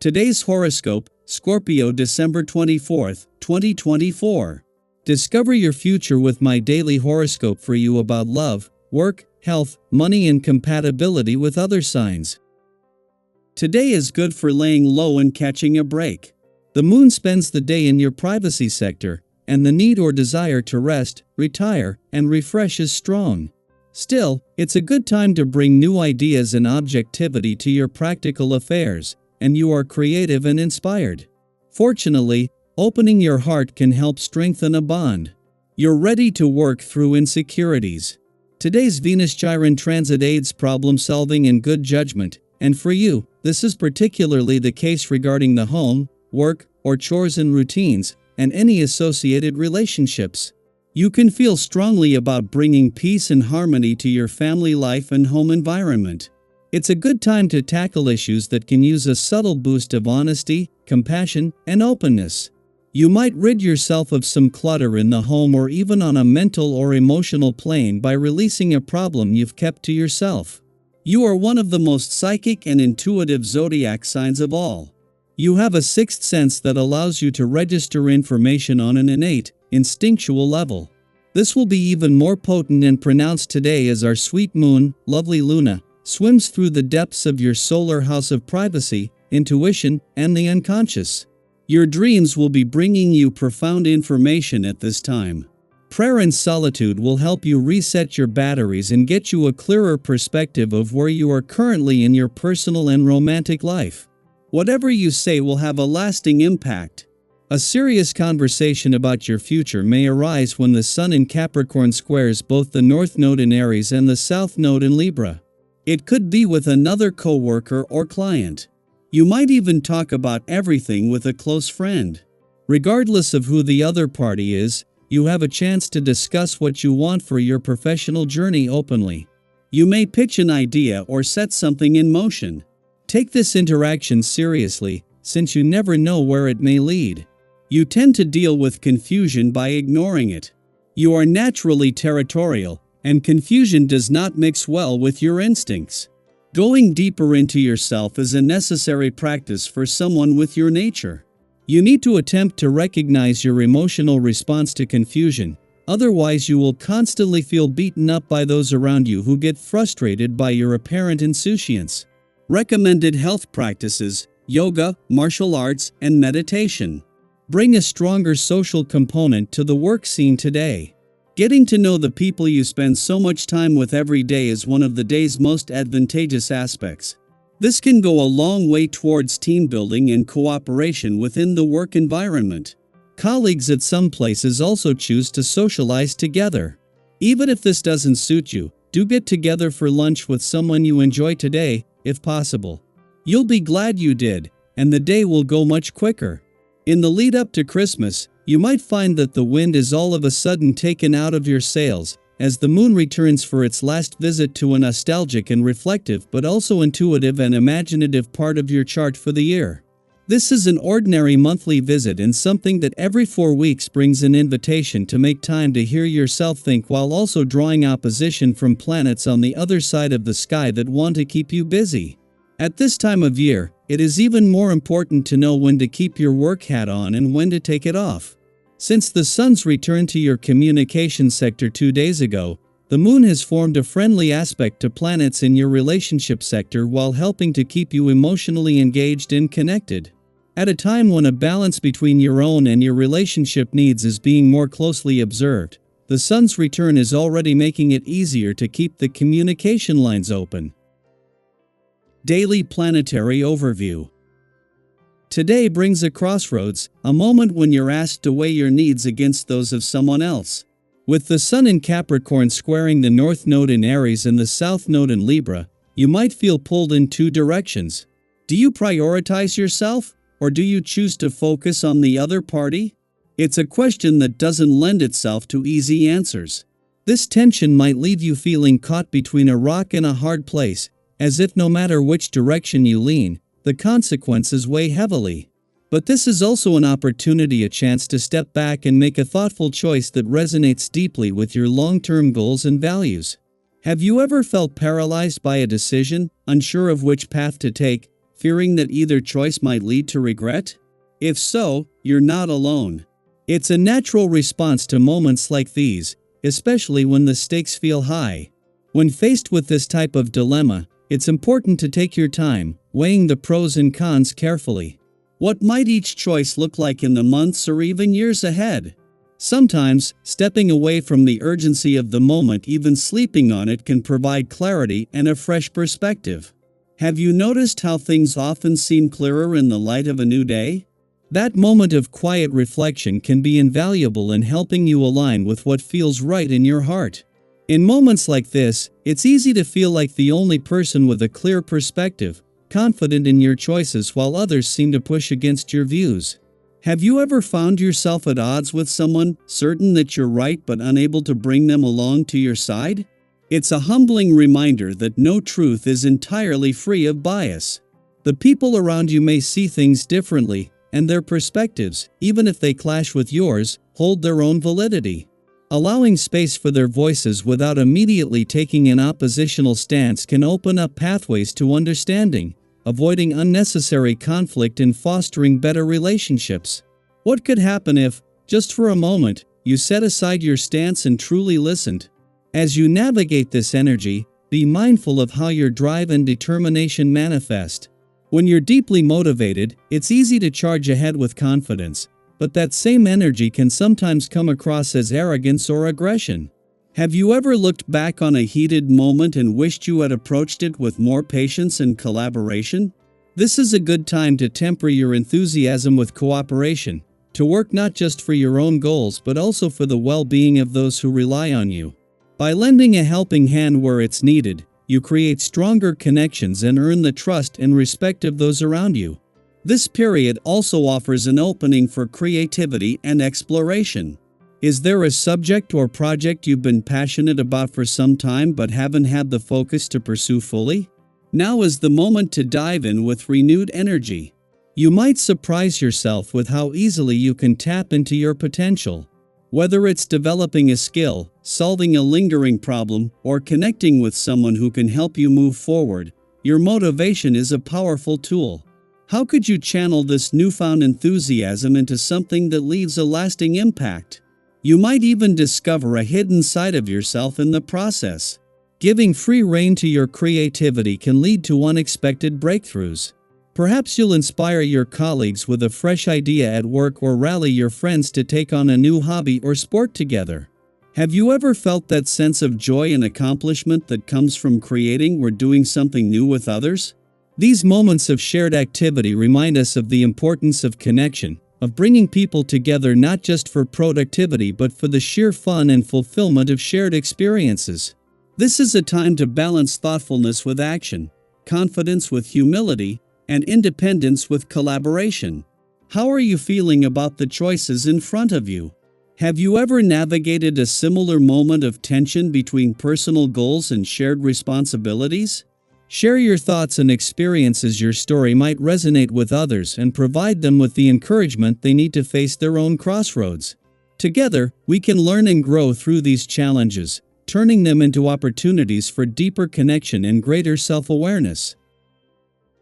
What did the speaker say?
Today's horoscope, Scorpio December 24th, 2024. Discover your future with my daily horoscope for you about love, work, health, money and compatibility with other signs. Today is good for laying low and catching a break. The moon spends the day in your privacy sector, and the need or desire to rest, retire, and refresh is strong. Still, it's a good time to bring new ideas and objectivity to your practical affairs, and you are creative and inspired. Fortunately, opening your heart can help strengthen a bond. You're ready to work through insecurities. Today's Venus-Chiron transit aids problem solving and good judgment, and for you, this is particularly the case regarding the home, work, or chores and routines, and any associated relationships. You can feel strongly about bringing peace and harmony to your family life and home environment. It's a good time to tackle issues that can use a subtle boost of honesty, compassion, and openness. You might rid yourself of some clutter in the home or even on a mental or emotional plane by releasing a problem you've kept to yourself. You are one of the most psychic and intuitive zodiac signs of all. You have a sixth sense that allows you to register information on an innate, instinctual level. This will be even more potent and pronounced today as our sweet moon, lovely Luna, swims through the depths of your solar house of privacy, intuition, and the unconscious. Your dreams will be bringing you profound information at this time. Prayer and solitude will help you reset your batteries and get you a clearer perspective of where you are currently in your personal and romantic life. Whatever you say will have a lasting impact. A serious conversation about your future may arise when the Sun in Capricorn squares both the North Node in Aries and the South Node in Libra. It could be with another coworker or client. You might even talk about everything with a close friend. Regardless of who the other party is, you have a chance to discuss what you want for your professional journey openly. You may pitch an idea or set something in motion. Take this interaction seriously, since you never know where it may lead. You tend to deal with confusion by ignoring it. You are naturally territorial, and confusion does not mix well with your instincts. Going deeper into yourself is a necessary practice for someone with your nature. You need to attempt to recognize your emotional response to confusion, otherwise you will constantly feel beaten up by those around you who get frustrated by your apparent insouciance. Recommended health practices: yoga, martial arts, and meditation. Bring a stronger social component to the work scene today. Getting to know the people you spend so much time with every day is one of the day's most advantageous aspects. This can go a long way towards team building and cooperation within the work environment. Colleagues at some places also choose to socialize together. Even if this doesn't suit you, do get together for lunch with someone you enjoy today, if possible. You'll be glad you did, and the day will go much quicker. In the lead up to Christmas, you might find that the wind is all of a sudden taken out of your sails, as the moon returns for its last visit to a nostalgic and reflective but also intuitive and imaginative part of your chart for the year. This is an ordinary monthly visit and something that every 4 weeks brings an invitation to make time to hear yourself think while also drawing opposition from planets on the other side of the sky that want to keep you busy. At this time of year, it is even more important to know when to keep your work hat on and when to take it off. Since the Sun's return to your communication sector 2 days ago, the Moon has formed a friendly aspect to planets in your relationship sector while helping to keep you emotionally engaged and connected. At a time when a balance between your own and your relationship needs is being more closely observed, the Sun's return is already making it easier to keep the communication lines open. Daily Planetary Overview. Today brings a crossroads, a moment when you're asked to weigh your needs against those of someone else. With the Sun in Capricorn squaring the North Node in Aries and the South Node in Libra, you might feel pulled in two directions. Do you prioritize yourself, or do you choose to focus on the other party? It's a question that doesn't lend itself to easy answers. This tension might leave you feeling caught between a rock and a hard place, as if no matter which direction you lean, the consequences weigh heavily. But this is also an opportunity, a chance to step back and make a thoughtful choice that resonates deeply with your long-term goals and values. Have you ever felt paralyzed by a decision, unsure of which path to take, fearing that either choice might lead to regret? If so, you're not alone. It's a natural response to moments like these, especially when the stakes feel high. When faced with this type of dilemma, it's important to take your time, weighing the pros and cons carefully. What might each choice look like in the months or even years ahead? Sometimes, stepping away from the urgency of the moment, even sleeping on it, can provide clarity and a fresh perspective. Have you noticed how things often seem clearer in the light of a new day? That moment of quiet reflection can be invaluable in helping you align with what feels right in your heart. In moments like this, it's easy to feel like the only person with a clear perspective, confident in your choices while others seem to push against your views. Have you ever found yourself at odds with someone, certain that you're right but unable to bring them along to your side? It's a humbling reminder that no truth is entirely free of bias. The people around you may see things differently, and their perspectives, even if they clash with yours, hold their own validity. Allowing space for their voices without immediately taking an oppositional stance can open up pathways to understanding, avoiding unnecessary conflict and fostering better relationships. What could happen if, just for a moment, you set aside your stance and truly listened? As you navigate this energy, be mindful of how your drive and determination manifest. When you're deeply motivated, it's easy to charge ahead with confidence, but that same energy can sometimes come across as arrogance or aggression. Have you ever looked back on a heated moment and wished you had approached it with more patience and collaboration? This is a good time to temper your enthusiasm with cooperation, to work not just for your own goals but also for the well-being of those who rely on you. By lending a helping hand where it's needed, you create stronger connections and earn the trust and respect of those around you. This period also offers an opening for creativity and exploration. Is there a subject or project you've been passionate about for some time but haven't had the focus to pursue fully? Now is the moment to dive in with renewed energy. You might surprise yourself with how easily you can tap into your potential. Whether it's developing a skill, solving a lingering problem, or connecting with someone who can help you move forward, your motivation is a powerful tool. How could you channel this newfound enthusiasm into something that leaves a lasting impact? You might even discover a hidden side of yourself in the process. Giving free rein to your creativity can lead to unexpected breakthroughs. Perhaps you'll inspire your colleagues with a fresh idea at work or rally your friends to take on a new hobby or sport together. Have you ever felt that sense of joy and accomplishment that comes from creating or doing something new with others? These moments of shared activity remind us of the importance of connection, of bringing people together not just for productivity but for the sheer fun and fulfillment of shared experiences. This is a time to balance thoughtfulness with action, confidence with humility, and independence with collaboration. How are you feeling about the choices in front of you? Have you ever navigated a similar moment of tension between personal goals and shared responsibilities? Share your thoughts and experiences. Your story might resonate with others and provide them with the encouragement they need to face their own crossroads. Together, we can learn and grow through these challenges, turning them into opportunities for deeper connection and greater self-awareness.